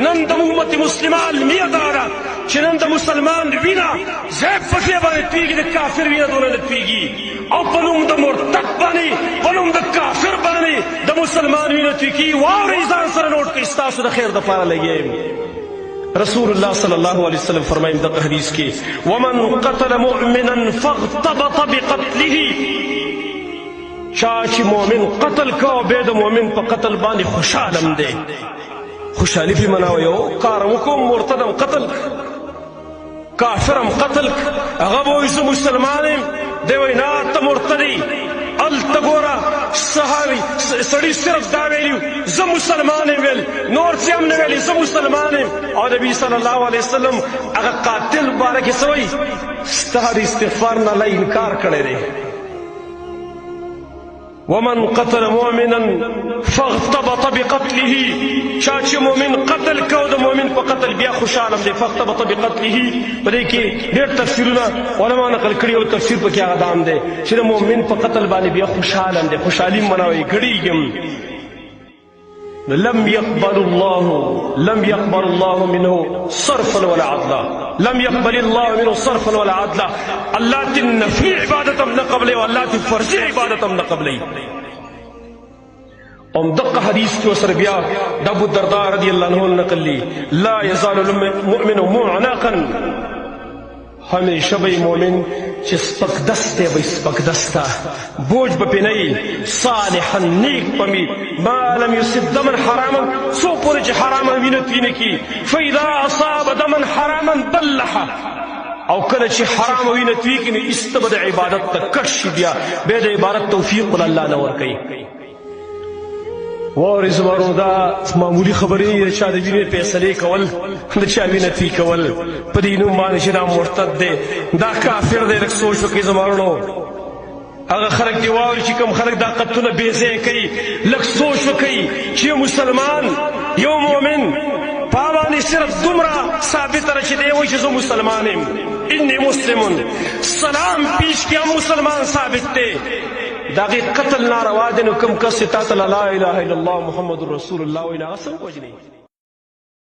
نن د امت مسلمه المیه دا ده چې نن د مسلمان وینه ځای پښې باندې تویږي د کافر وینه دونه نه تویږي او په نوم د مرتد باندې په نوم د کافر باندې د مسلمان وینه توی کېږي واورئ ځان سره نوټ کړئ ستاسو د خیر دپاره لګیا یم رسول الله صلی الله علیه وسلم فرمایي دغه حدیث کې ومن قتل مؤمنا فاغتبط بقتله چا چې مؤمن قتل کا او بیا د مؤمن په قتل باندې خوشحالم دی خوشحالي پې مناوه یو کار وکړم مرتدم قتل کافرم قتل هغه به وایي زه مسلمان یم دی وایي نه ته مرتد یې هلته ګوره سړي صرف دا ویلي زه مسلمان یم ویل نور څه هم نه ویلي زه مسلمان یم او نبي صلی الله علیه وسلم هغه قاتل باره کې څه وایي ستا د استغفار نه الله انکار کړی دی ومن قتل مؤمنا فاغتبط بقتله چا چې مؤمن قتل کو د مؤمن په قتل بیا خوشحالم دی فاغتبط بقتله په دې کې ډېر تفسیرونه علما نقل کړي او تفسیر پکې هغه دام دی چې د مؤمن په قتل باندې بیا خوشحالم دی خوشحالي مناوي ګډېږم لم يقبل الله منه صرفا ولا عدلا لم يقبل الله منه صرفا ولا عدلا الله تی نفلی عبادت هم نه قبلی و الله تی فرضی عبادت هم نه قبلی ام دقه حدیث کی وسر بیا ابو الدرداء رضی اللہ عنہ نقل لی لا يزال المؤمن معناقا ہمیشہ بھئی مومن چې سپک دسته به سپک دسته بوج به پې نه وي صالحا نیک به وي ما لم یصب دما حراما څو پورې چې حراما وینه توی نه کړي فاذا اصاب دما حراما بلحه او کله چې حرام وینه توی کړي نو ایسته به د عبادت ته کټ شي بیا د عبادت توفیق به الله نه ورکوي واورې زمرو دا معمولي خبرې د چا د وینې فیصلې کول د چا وینه توی کول په دې نوم باندې چې دا مرتد دی دا کافر دی لږ سوچ وکړئ زمرو هغه خلک دې واوري چې کوم خلک دا قتلونه بې ځایه کوي لږ سوچ وکړئ چې یو مسلمان یو مؤمن په باندې صرف دومره ثابته ده چې دی وایي چې زه مسلمان یم انی مسلمون سلام پیش کیا مسلمان ثابت دی داغی قتل ناروا دی نو کم کس تا ته لا اله الا الله محمد رسول الله وایي نو هغه څنګه وژني